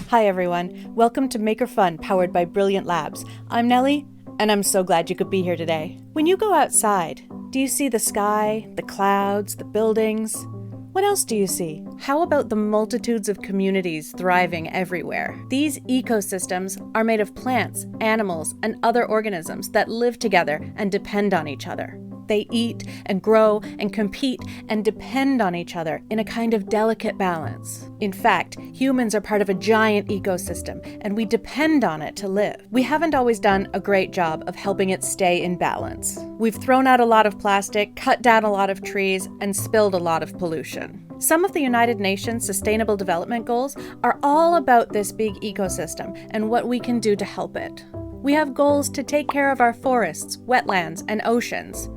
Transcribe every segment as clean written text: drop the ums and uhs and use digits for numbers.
Hi everyone, welcome to MakerFun powered by Brilliant Labs. I'm Nellie, and I'm so glad you could be here today. When you go outside, do you see the sky, the clouds, the buildings? What else do you see? How about the multitudes of communities thriving everywhere? These ecosystems are made of plants, animals, and other organisms that live together and depend on each other. They eat and grow and compete and depend on each other in a kind of delicate balance. In fact, humans are part of a giant ecosystem, and we depend on it to live. We haven't always done a great job of helping it stay in balance. We've thrown out a lot of plastic, cut down a lot of trees, and spilled a lot of pollution. Some of the United Nations Sustainable Development Goals are all about this big ecosystem and what we can do to help it. We have goals to take care of our forests, wetlands, and oceans,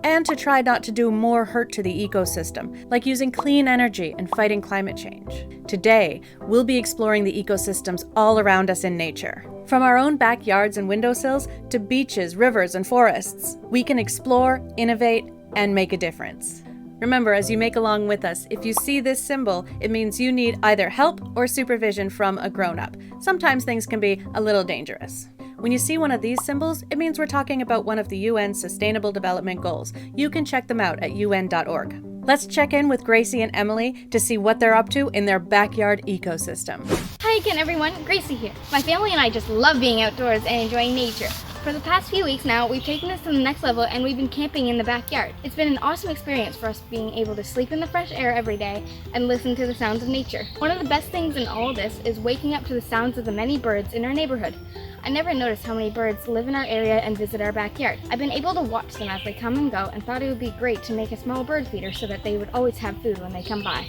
and to try not to do more hurt to the ecosystem, like using clean energy and fighting climate change. Today, we'll be exploring the ecosystems all around us in nature. From our own backyards and windowsills to beaches, rivers, and forests, we can explore, innovate, and make a difference. Remember, as you make along with us, if you see this symbol, it means you need either help or supervision from a grown-up. Sometimes things can be a little dangerous. When you see one of these symbols, it means we're talking about one of the UN's Sustainable Development Goals. You can check them out at un.org. Let's check in with Gracie and Emily to see what they're up to in their backyard ecosystem. Hi again everyone, Gracie here. My family and I just love being outdoors and enjoying nature. For the past few weeks now, we've taken this to the next level and we've been camping in the backyard. It's been an awesome experience for us being able to sleep in the fresh air every day and listen to the sounds of nature. One of the best things in all of this is waking up to the sounds of the many birds in our neighborhood. I never noticed how many birds live in our area and visit our backyard. I've been able to watch them as they come and go and thought it would be great to make a small bird feeder so that they would always have food when they come by.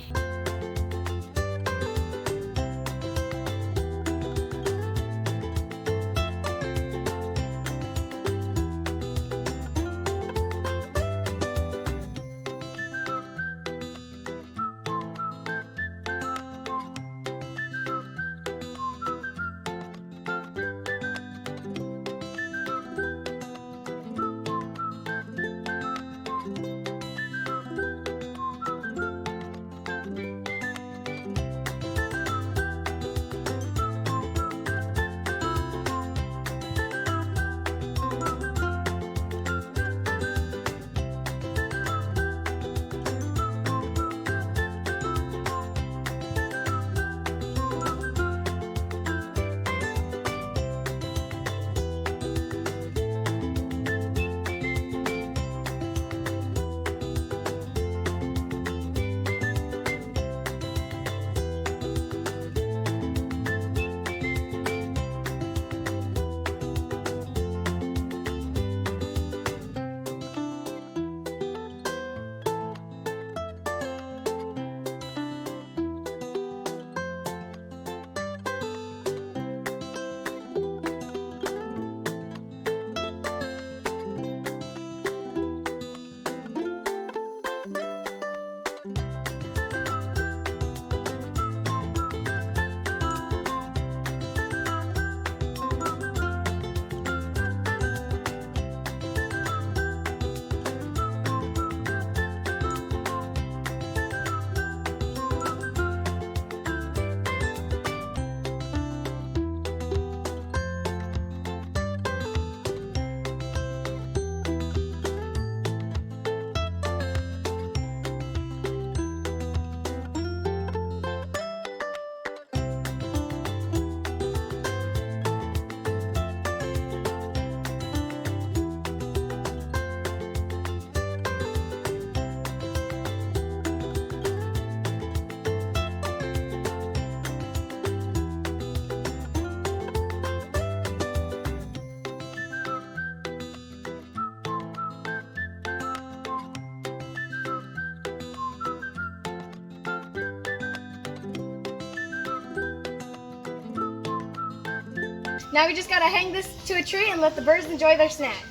Now we just gotta hang this to a tree and let the birds enjoy their snack.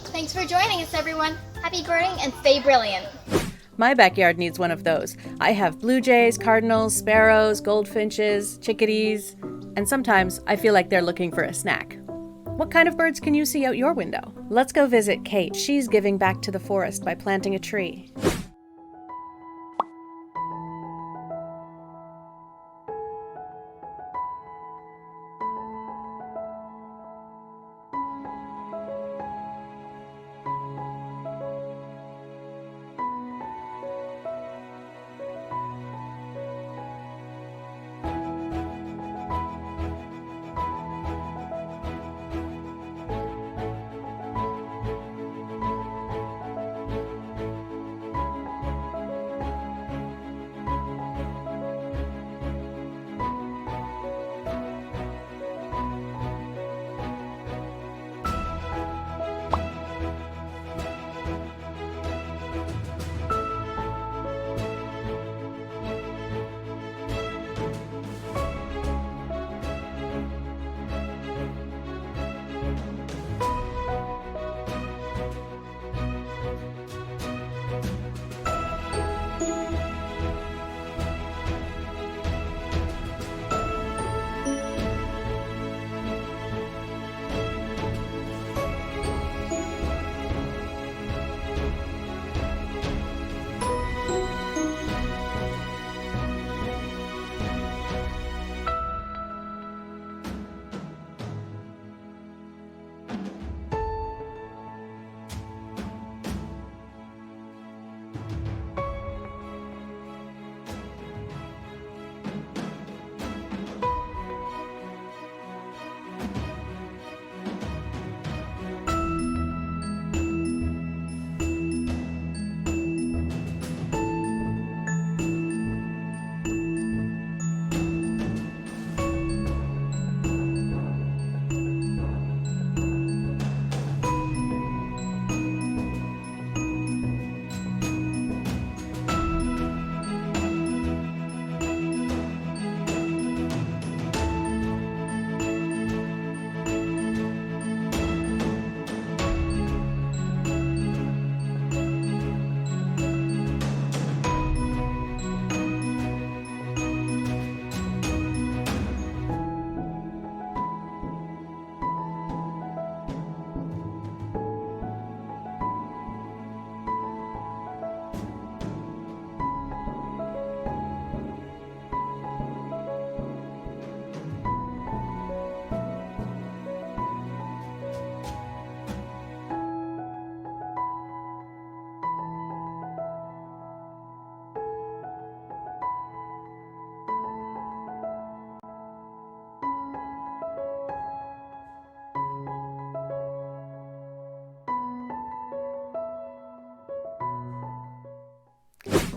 Thanks for joining us, everyone. Happy birding and stay brilliant. My backyard needs one of those. I have blue jays, cardinals, sparrows, goldfinches, chickadees, and sometimes I feel like they're looking for a snack. What kind of birds can you see out your window? Let's go visit Kate. She's giving back to the forest by planting a tree.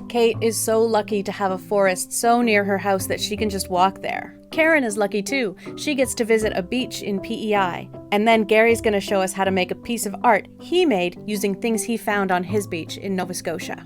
Kate is so lucky to have a forest so near her house that she can just walk there. Karen is lucky too. She gets to visit a beach in PEI. And then Gary's going to show us how to make a piece of art he made using things he found on his beach in Nova Scotia.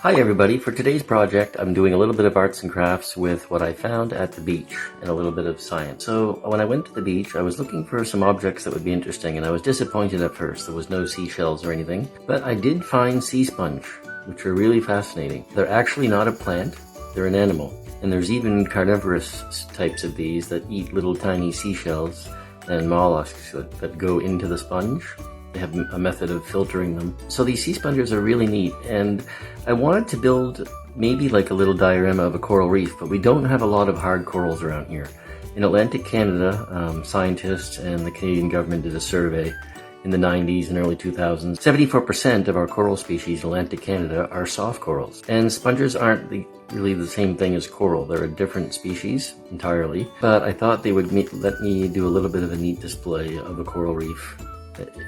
Hi everybody, for today's project I'm doing a little bit of arts and crafts with what I found at the beach and a little bit of science. So when I went to the beach I was looking for some objects that would be interesting, and I was disappointed at first. There was no seashells or anything, but I did find sea sponge, which are really fascinating. They're actually not a plant, they're an animal. And there's even carnivorous types of these that eat little tiny seashells and mollusks that go into the sponge. They have a method of filtering them. So these sea sponges are really neat, and I wanted to build maybe like a little diorama of a coral reef, but we don't have a lot of hard corals around here. In Atlantic Canada, scientists and the Canadian government did a survey in the 90s and early 2000s. 74% of our coral species in Atlantic Canada are soft corals. And sponges aren't really the same thing as coral. They're a different species entirely, but I thought they would let me do a little bit of a neat display of a coral reef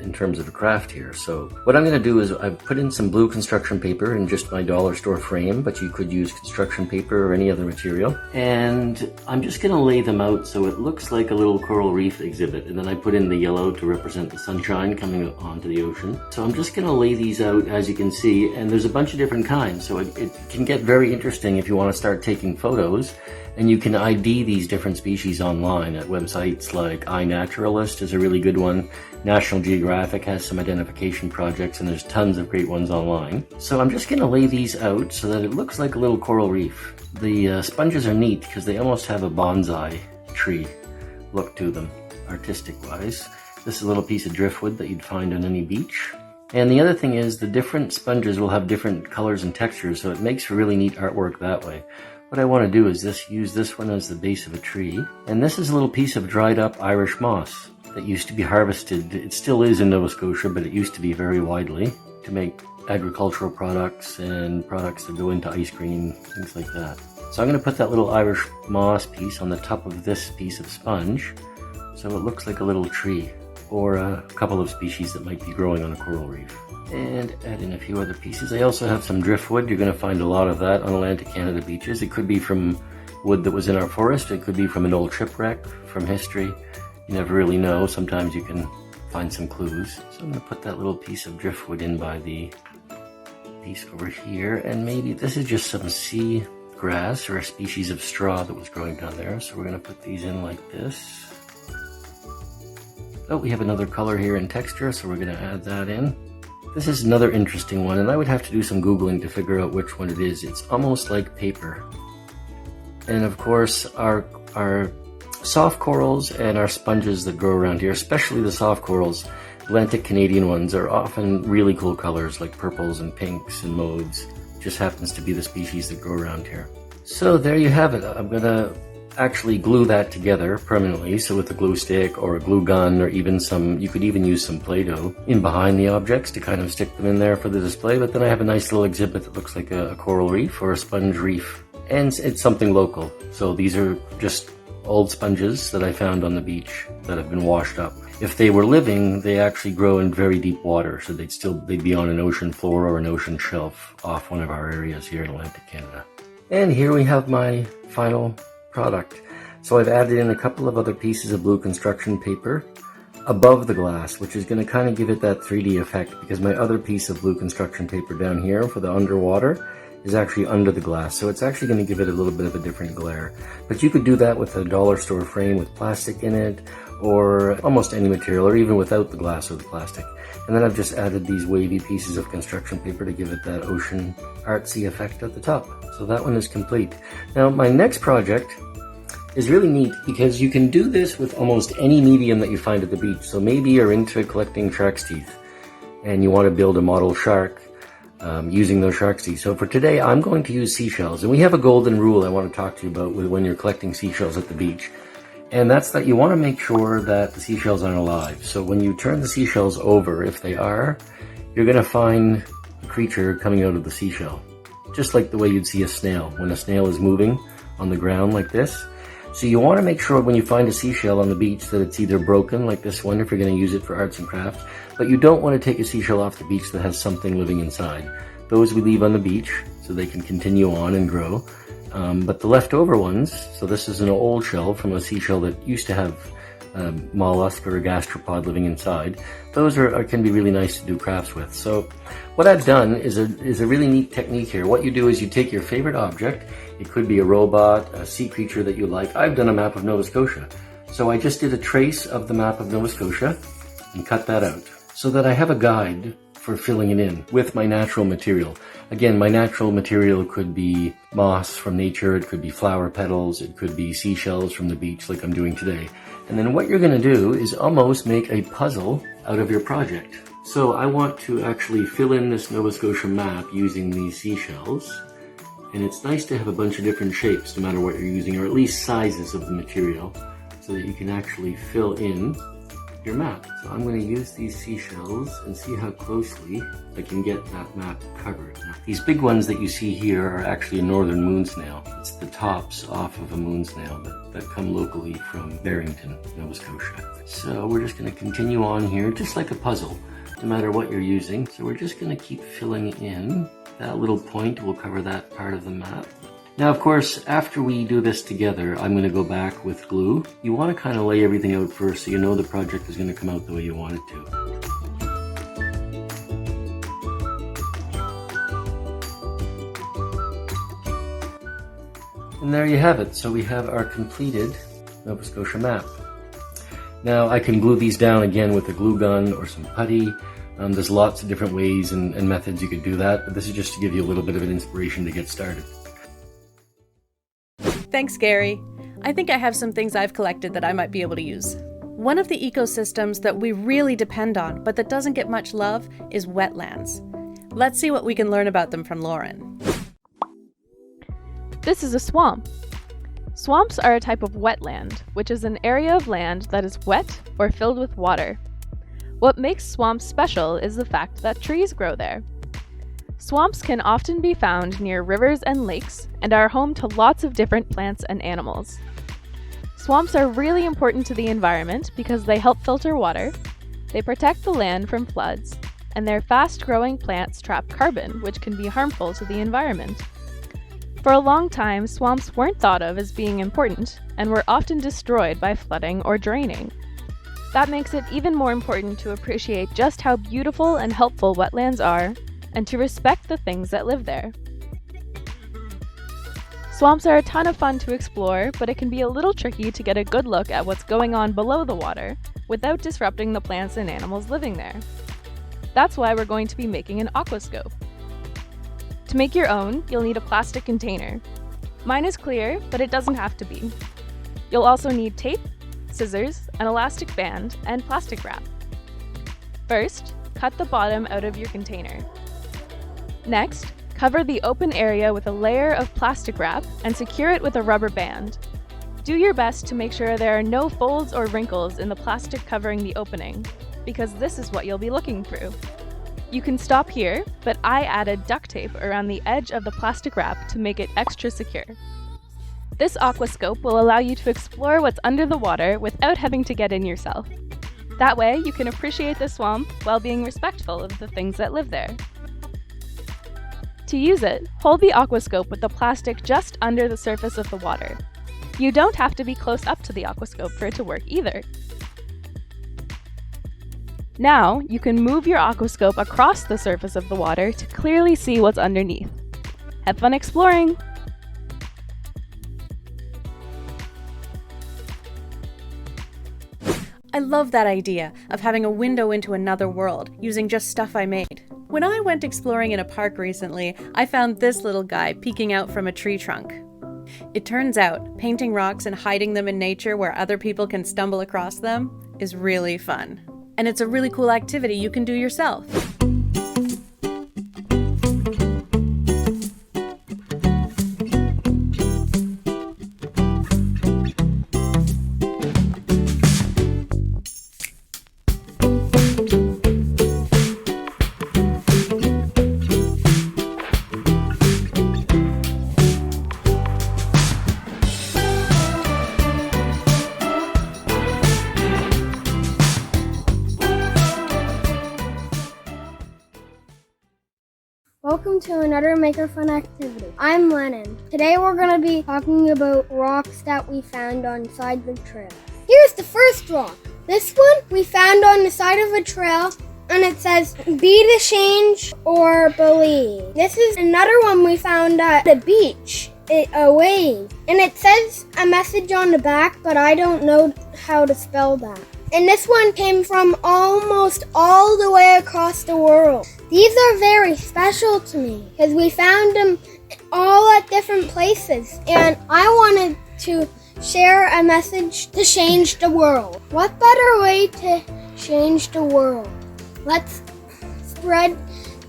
in terms of a craft here. So what I'm going to do is I've put in some blue construction paper in just my dollar store frame, but you could use construction paper or any other material. And I'm just going to lay them out so it looks like a little coral reef exhibit. And then I put in the yellow to represent the sunshine coming onto the ocean. So I'm just going to lay these out, as you can see, and there's a bunch of different kinds. So it can get very interesting if you want to start taking photos. And you can ID these different species online at websites like iNaturalist is a really good one. National Geographic has some identification projects, and there's tons of great ones online. So I'm just going to lay these out so that it looks like a little coral reef. The sponges are neat because they almost have a bonsai tree look to them, artistic-wise. This is a little piece of driftwood that you'd find on any beach. And the other thing is the different sponges will have different colors and textures, so it makes for really neat artwork that way. What I want to do is use this one as the base of a tree. And this is a little piece of dried up Irish moss that used to be harvested. It still is in Nova Scotia, but it used to be very widely to make agricultural products and products that go into ice cream, things like that. So I'm going to put that little Irish moss piece on the top of this piece of sponge so it looks like a little tree or a couple of species that might be growing on a coral reef. And add in a few other pieces. I also have some driftwood. You're going to find a lot of that on Atlantic Canada beaches. It could be from wood that was in our forest. It could be from an old shipwreck, from history. You never really know. Sometimes you can find some clues. So I'm going to put that little piece of driftwood in by the piece over here. And maybe this is just some sea grass or a species of straw that was growing down there. So we're going to put these in like this. Oh, we have another color here in texture, so we're going to add that in. This is another interesting one, and I would have to do some Googling to figure out which one it is. It's almost like paper. And of course, our soft corals and our sponges that grow around here, especially the soft corals, Atlantic Canadian ones, are often really cool colors like purples and pinks and mauves. It just happens to be the species that grow around here. So there you have it. I'm going to actually glue that together permanently, so with a glue stick or a glue gun, or even you could even use some Play-Doh in behind the objects to kind of stick them in there for the display. But then I have a nice little exhibit that looks like a coral reef or a sponge reef, and it's something local. So these are just old sponges that I found on the beach that have been washed up. if they were living, they actually grow in very deep water, so they'd be on an ocean floor or an ocean shelf off one of our areas here in Atlantic Canada. And here we have my final product. So I've added in a couple of other pieces of blue construction paper above the glass, which is going to kind of give it that 3D effect, because my other piece of blue construction paper down here for the underwater is actually under the glass, so it's actually going to give it a little bit of a different glare. But you could do that with a dollar store frame with plastic in it, or almost any material, or even without the glass or the plastic. And then I've just added these wavy pieces of construction paper to give it that ocean artsy effect at the top. So that one is complete. Now my next project is really neat because you can do this with almost any medium that you find at the beach. So maybe you're into collecting shark's teeth and you want to build a model shark using those shark's teeth. So for today, I'm going to use seashells. And we have a golden rule I want to talk to you about when you're collecting seashells at the beach. And that's that you want to make sure that the seashells aren't alive. So when you turn the seashells over, if they are, you're going to find a creature coming out of the seashell. Just like the way you'd see a snail when a snail is moving on the ground like this. So you want to make sure when you find a seashell on the beach that it's either broken, like this one, if you're going to use it for arts and crafts, but you don't want to take a seashell off the beach that has something living inside. Those we leave on the beach so they can continue on and grow. But the leftover ones, so this is an old shell from a seashell that used to have mollusk or a gastropod living inside. Those can be really nice to do crafts with. So what I've done is a really neat technique here. What you do is you take your favorite object. It could be a robot, a sea creature that you like. I've done a map of Nova Scotia. So I just did a trace of the map of Nova Scotia and cut that out so that I have a guide for filling it in with my natural material. Again, my natural material could be moss from nature, it could be flower petals, it could be seashells from the beach like I'm doing today. And then what you're going to do is almost make a puzzle out of your project. So I want to actually fill in this Nova Scotia map using these seashells. And it's nice to have a bunch of different shapes no matter what you're using, or at least sizes of the material, so that you can actually fill in your map. So I'm going to use these seashells and see how closely I can get that map covered. Now, these big ones that you see here are actually a northern moon snail. It's the tops off of a moon snail that come locally from Barrington, Nova Scotia. So we're just going to continue on here, just like a puzzle, no matter what you're using. So we're just going to keep filling in. That little point will cover that part of the map. Now, of course, after we do this together, I'm going to go back with glue. You want to kind of lay everything out first so you know the project is going to come out the way you want it to. And there you have it. So we have our completed Nova Scotia map. Now, I can glue these down again with a glue gun or some putty. There's lots of different ways and methods you could do that, but this is just to give you a little bit of an inspiration to get started. Thanks, Gary. I think I have some things I've collected that I might be able to use. One of the ecosystems that we really depend on, but that doesn't get much love, is wetlands. Let's see what we can learn about them from Lauren. This is a swamp. Swamps are a type of wetland, which is an area of land that is wet or filled with water. What makes swamps special is the fact that trees grow there. Swamps can often be found near rivers and lakes and are home to lots of different plants and animals. Swamps are really important to the environment because they help filter water, they protect the land from floods, and their fast-growing plants trap carbon, which can be harmful to the environment. For a long time, swamps weren't thought of as being important and were often destroyed by flooding or draining. That makes it even more important to appreciate just how beautiful and helpful wetlands are, and to respect the things that live there. Swamps are a ton of fun to explore, but it can be a little tricky to get a good look at what's going on below the water without disrupting the plants and animals living there. That's why we're going to be making an aquascope. To make your own, you'll need a plastic container. Mine is clear, but it doesn't have to be. You'll also need tape, scissors, an elastic band, and plastic wrap. First, cut the bottom out of your container. Next, cover the open area with a layer of plastic wrap and secure it with a rubber band. Do your best to make sure there are no folds or wrinkles in the plastic covering the opening, because this is what you'll be looking through. You can stop here, but I added duct tape around the edge of the plastic wrap to make it extra secure. This aquascope will allow you to explore what's under the water without having to get in yourself. That way, you can appreciate the swamp while being respectful of the things that live there. To use it, hold the aquascope with the plastic just under the surface of the water. You don't have to be close up to the aquascope for it to work either. Now, you can move your aquascope across the surface of the water to clearly see what's underneath. Have fun exploring! I love that idea of having a window into another world using just stuff I made. When I went exploring in a park recently, I found this little guy peeking out from a tree trunk. It turns out, painting rocks and hiding them in nature where other people can stumble across them is really fun. And it's a really cool activity you can do yourself. Welcome to another MakerFun activity. I'm Lennon. Today we're going to be talking about rocks that we found on the side of the trail. Here's the first rock. This one we found on the side of a trail and it says, be the change or believe. This is another one we found at the beach, a wave. And it says a message on the back, but I don't know how to spell that. And this one came from almost all the way across the world. These are very special to me because we found them all at different places. And I wanted to share a message to change the world. What better way to change the world? Let's spread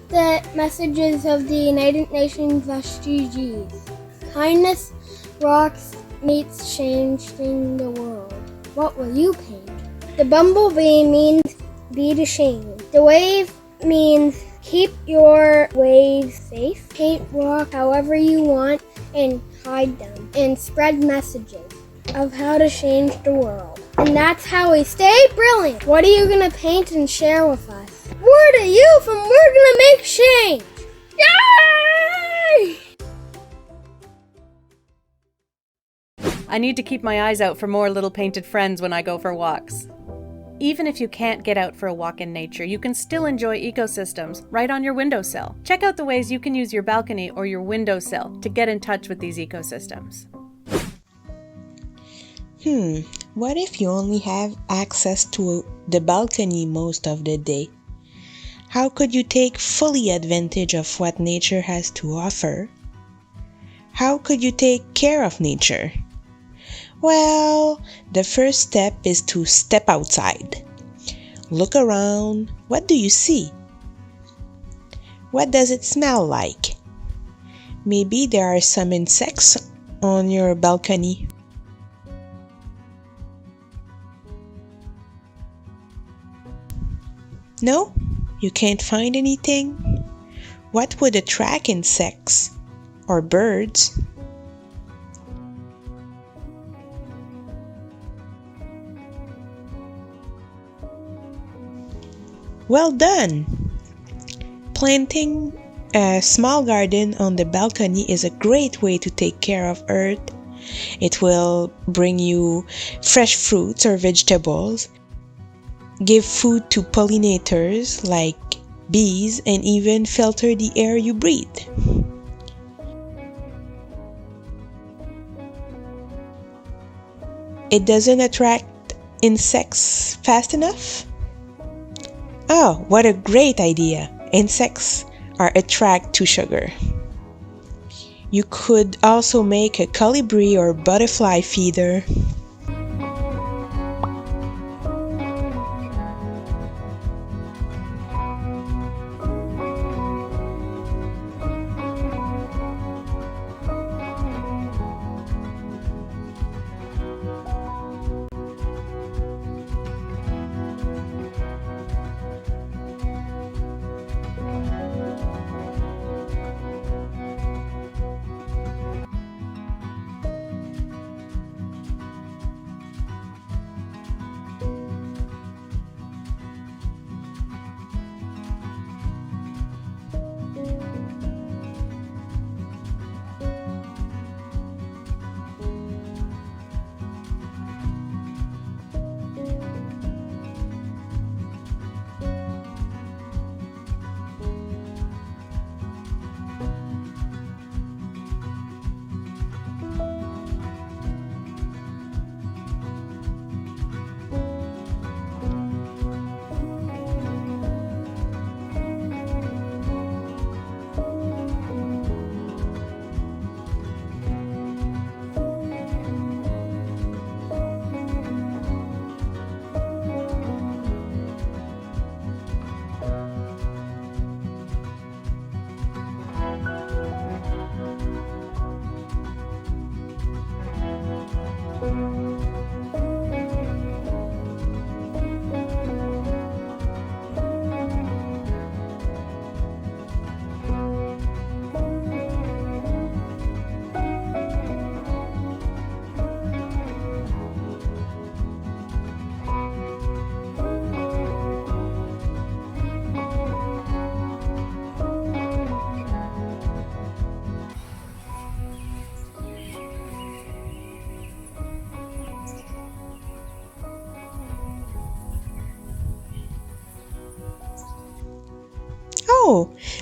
the messages of the United Nations SDGs. Kindness rocks meets changing the world. What will you paint? The bumblebee means be the change. The wave means keep your waves safe. Paint rock however you want and hide them. And spread messages of how to change the world. And that's how we stay brilliant. What are you going to paint and share with us? Word to you from We're Gonna Make Change! Yay! I need to keep my eyes out for more little painted friends when I go for walks. Even if you can't get out for a walk in nature, you can still enjoy ecosystems right on your windowsill. Check out the ways you can use your balcony or your windowsill to get in touch with these ecosystems. What if you only have access to the balcony most of the day? How could you take fully advantage of what nature has to offer? How could you take care of nature? Well, the first step is to step outside. Look around. What do you see? What does it smell like? Maybe there are some insects on your balcony. No? You can't find anything? What would attract insects or birds? Well done! Planting a small garden on the balcony is a great way to take care of Earth. It will bring you fresh fruits or vegetables, give food to pollinators like bees, and even filter the air you breathe. It doesn't attract insects fast enough? Oh, what a great idea! Insects are attracted to sugar. You could also make a colibri or butterfly feeder.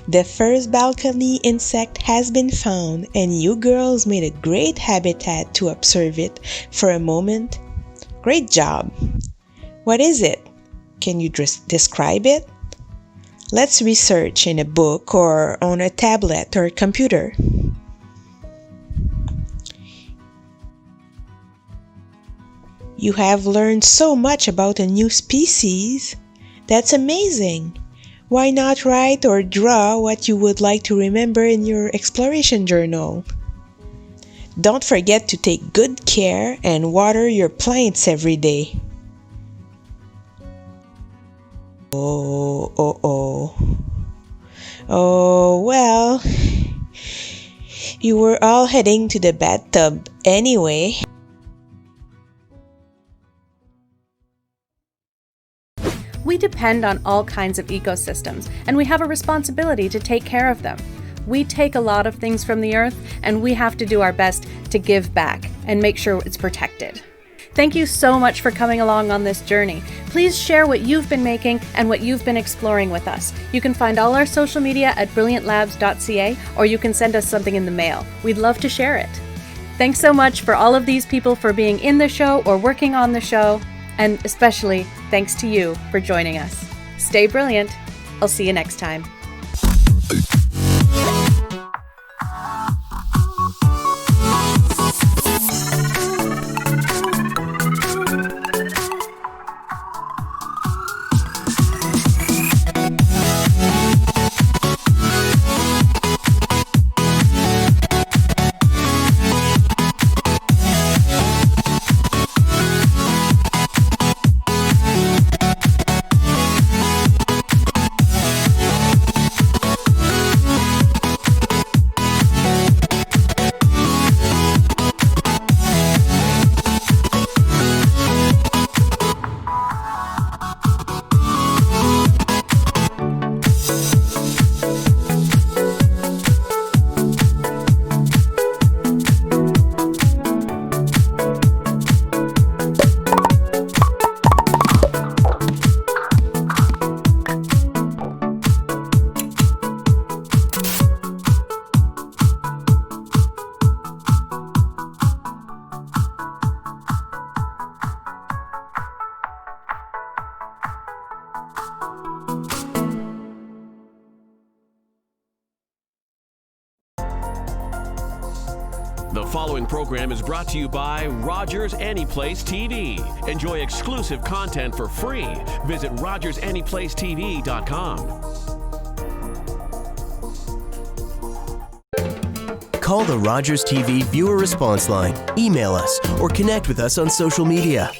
The first balcony insect has been found, and you girls made a great habitat to observe it for a moment. Great job! What is it? Can you describe it? Let's research in a book or on a tablet or computer. You have learned so much about a new species. That's amazing! Why not write or draw what you would like to remember in your exploration journal? Don't forget to take good care and water your plants every day. Oh, well, you were all heading to the bathtub anyway. We depend on all kinds of ecosystems, and we have a responsibility to take care of them. We take a lot of things from the earth, and we have to do our best to give back and make sure it's protected. Thank you so much for coming along on this journey. Please share what you've been making and what you've been exploring with us. You can find all our social media at brilliantlabs.ca, or you can send us something in the mail. We'd love to share it. Thanks so much for all of these people for being in the show or working on the show. And especially thanks to you for joining us. Stay brilliant. I'll see you next time. The following program is brought to you by Rogers Anyplace TV. Enjoy exclusive content for free. Visit RogersAnyplaceTV.com. Call the Rogers TV viewer response line, email us, or connect with us on social media.